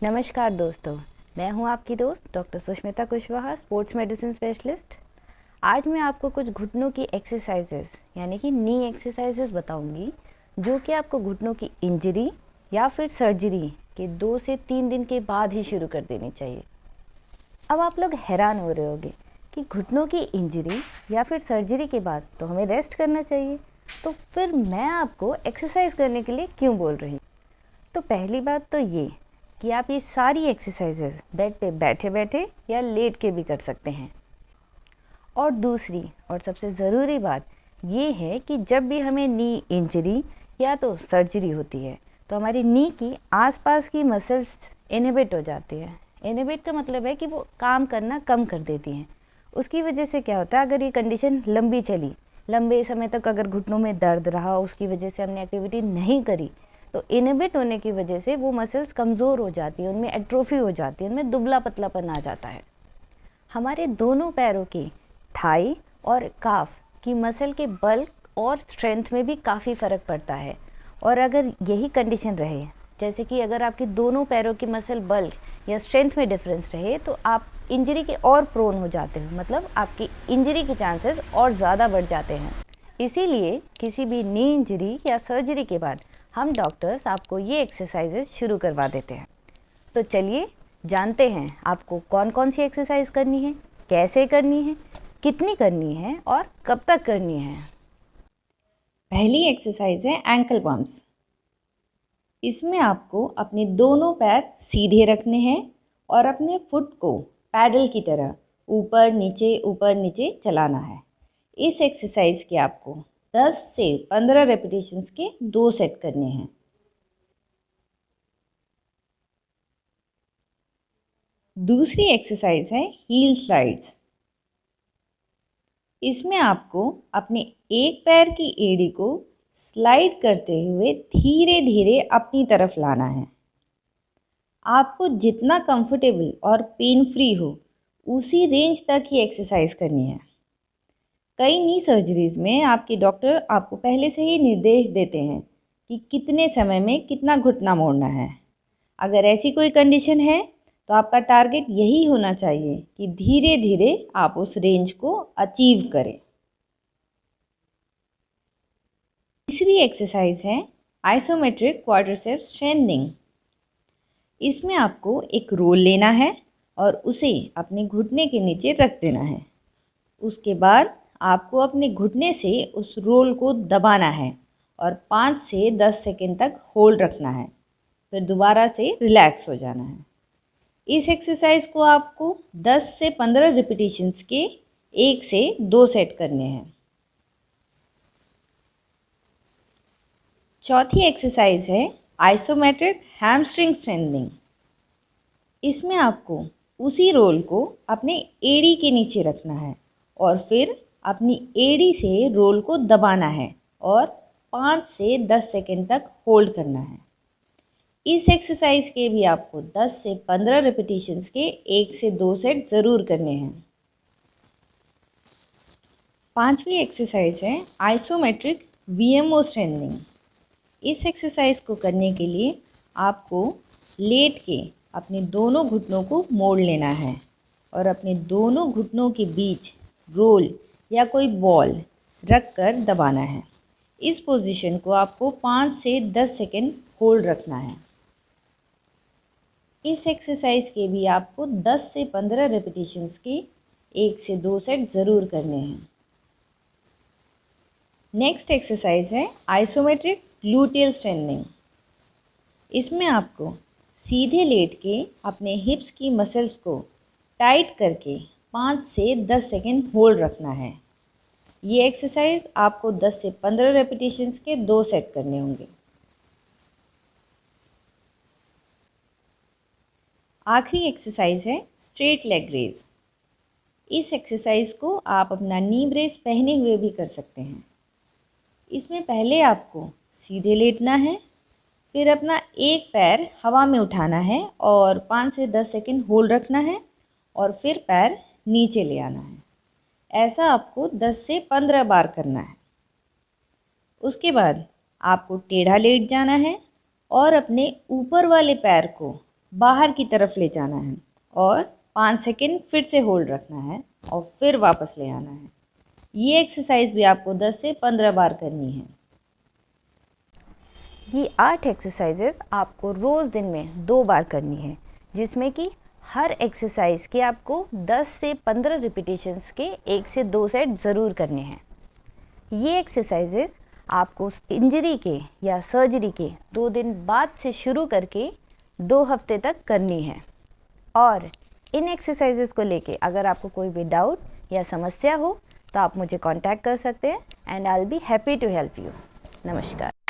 नमस्कार दोस्तों, मैं हूं आपकी दोस्त doctor Sushmita Kushwaha, sports medicine specialist. आज मैं आपको कुछ घुटनों की एक्सरसाइजेस यानी कि नी एक्सरसाइजेस बताऊंगी, जो कि आपको घुटनों की इंजरी या फिर सर्जरी के 2 से 3 दिन के बाद ही शुरू कर देनी चाहिए। अब आप लोग हैरान हो रहे होंगे कि घुटनों की इंजरी या फिर सर्जरी के बाद तो हमें रेस्ट करना चाहिए, तो फिर मैं आपको एक्सरसाइज करने के लिए क्यों बोल रही हूँ। तो पहली बात तो ये कि आप ये सारी एक्सरसाइजेज बेड पे बैठे बैठे या लेट के भी कर सकते हैं। और दूसरी और सबसे ज़रूरी बात ये है कि जब भी हमें नी इंजरी या तो सर्जरी होती है तो हमारी नी की आसपास की मसल्स इनहिबिट हो जाती है। इनहिबिट का मतलब है कि वो काम करना कम कर देती हैं। उसकी वजह से क्या होता है, अगर ये कंडीशन लंबी चली, लंबे समय तक अगर घुटनों में दर्द रहा, उसकी वजह से हमने एक्टिविटी नहीं करी, तो इनहिबिट होने की वजह से वो मसल्स कमज़ोर हो जाती हैं, उनमें एट्रोफी हो जाती है, उनमें दुबला पतलापन आ जाता है। हमारे दोनों पैरों की थाई और काफ की मसल के बल्क और स्ट्रेंथ में भी काफ़ी फ़र्क पड़ता है। और अगर यही कंडीशन रहे, जैसे कि अगर आपकी दोनों पैरों की मसल बल्क या स्ट्रेंथ में डिफरेंस रहे, तो आप इंजरी के और प्रोन हो जाते हो, मतलब आपकी इंजरी के चांसेस और ज़्यादा बढ़ जाते हैं। इसीलिए किसी भी नी इंजरी या सर्जरी के बाद हम डॉक्टर्स आपको ये एक्सरसाइजेज शुरू करवा देते हैं। तो चलिए जानते हैं आपको कौन कौन सी एक्सरसाइज करनी है, कैसे करनी है, कितनी करनी है और कब तक करनी है। पहली एक्सरसाइज है एंकल पंप्स। इसमें आपको अपने दोनों पैर सीधे रखने हैं और अपने फुट को पैडल की तरह ऊपर नीचे चलाना है। इस एक्सरसाइज के आपको 10 से 15 रेपिटेशंस के 2 सेट करने हैं। दूसरी एक्सरसाइज है हील स्लाइड्स। इसमें आपको अपने एक पैर की एड़ी को स्लाइड करते हुए धीरे धीरे अपनी तरफ लाना है। आपको जितना कंफर्टेबल और पेन फ्री हो उसी रेंज तक ही एक्सरसाइज करनी है। कई नी सर्जरीज में आपके डॉक्टर आपको पहले से ही निर्देश देते हैं कि कितने समय में कितना घुटना मोड़ना है। अगर ऐसी कोई कंडीशन है तो आपका टारगेट यही होना चाहिए कि धीरे धीरे आप उस रेंज को अचीव करें। तीसरी एक्सरसाइज है आइसोमेट्रिक क्वाड्रिसेप्स स्ट्रेंथनिंग। इसमें आपको एक रोल लेना है और उसे अपने घुटने के नीचे रख देना है। उसके बाद आपको अपने घुटने से उस रोल को दबाना है और 5 से 10 सेकंड तक होल्ड रखना है, फिर दोबारा से रिलैक्स हो जाना है। इस एक्सरसाइज को आपको 10 से 15 रिपीटिशंस के 1 से 2 सेट करने हैं। चौथी एक्सरसाइज है आइसोमेट्रिक हैमस्ट्रिंग स्ट्रेंथनिंग। इसमें आपको उसी रोल को अपने एड़ी के नीचे रखना है और फिर अपनी एड़ी से रोल को दबाना है और 5 से 10 सेकंड तक होल्ड करना है। इस एक्सरसाइज के भी आपको 10 से 15 रिपीटिशंस के 1 से 2 सेट ज़रूर करने हैं। पांचवी एक्सरसाइज है आइसोमेट्रिक वीएमओ स्ट्रेंथनिंग। इस एक्सरसाइज को करने के लिए आपको लेट के अपने दोनों घुटनों को मोड़ लेना है और अपने दोनों घुटनों के बीच रोल या कोई बॉल रख कर दबाना है। इस पोजीशन को आपको 5 से 10 सेकंड होल्ड रखना है। इस एक्सरसाइज के भी आपको 10 से 15 रेपिटेशंस के 1 से 2 सेट ज़रूर करने हैं। नेक्स्ट एक्सरसाइज है आइसोमेट्रिक ग्लूटियल स्ट्रेंथनिंग। इसमें आपको सीधे लेट के अपने हिप्स की मसल्स को टाइट करके 5 से 10 सेकंड होल्ड रखना है। ये एक्सरसाइज आपको 10 से 15 रेपिटेशंस के 2 सेट करने होंगे। आखिरी एक्सरसाइज है स्ट्रेट लेग रेज। इस एक्सरसाइज को आप अपना नी ब्रेस पहने हुए भी कर सकते हैं। इसमें पहले आपको सीधे लेटना है, फिर अपना एक पैर हवा में उठाना है और 5 से 10 सेकंड होल्ड रखना है और फिर पैर नीचे ले आना है। ऐसा आपको 10 से 15 बार करना है। उसके बाद आपको टेढ़ा लेट जाना है और अपने ऊपर वाले पैर को बाहर की तरफ ले जाना है और 5 सेकंड फिर से होल्ड रखना है और फिर वापस ले आना है। ये एक्सरसाइज भी आपको 10 से 15 बार करनी है। ये 8 एक्सरसाइजेस आपको रोज़ दिन में 2 बार करनी है, जिसमें कि हर एक्सरसाइज के आपको 10 से 15 रिपीटेशंस के 1 से 2 सेट ज़रूर करने हैं। ये एक्सरसाइजेस आपको इंजरी के या सर्जरी के 2 दिन बाद से शुरू करके 2 हफ्ते तक करनी है। और इन एक्सरसाइजेस को लेके अगर आपको कोई भी डाउट या समस्या हो तो आप मुझे कांटेक्ट कर सकते हैं and I will be happy to help you. नमस्कार।